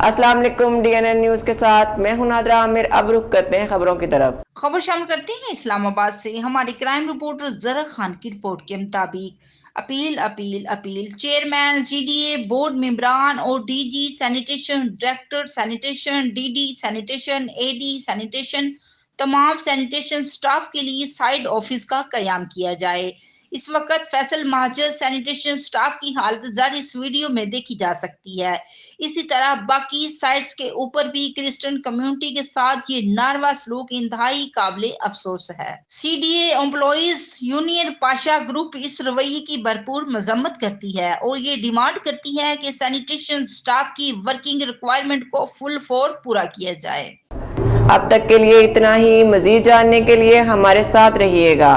अस्सलाम वालेकुम। DNN news के साथ मैं हूं नादरा आमिर। अब रुख करते हैं खबरों की तरफ। खबर शामिल करते हैं इस्लामाबाद से। हमारे क्राइम रिपोर्टर जरा खान की रिपोर्ट के मुताबिक appeal appeal appeal chairman GDA board मेंबरान और DG sanitation, director sanitation, DD sanitation, AD sanitation, तमाम सैनिटेशन स्टाफ के लिए साइड ऑफिस का कयाम किया जाए। इस वक्त फैसल महाजर सैनिटेशन स्टाफ की हालत ज़र इस वीडियो में देखी जा सकती है। इसी तरह बाकी साइट्स के ऊपर भी क्रिश्चियन कम्युनिटी के साथ ये नारवा सलूक इंतहाई काबिले अफसोस है। CDA employees union Pasha group इस रवैये की भरपूर मजम्मत करती है और ये डिमांड करती है कि सैनिटेशन स्टाफ की वर्किंग रिक्वायरमेंट को फुल फोर पूरा किया जाए। अब तक के लिए इतना ही। मजीद जानने के लिए हमारे साथ रहिएगा।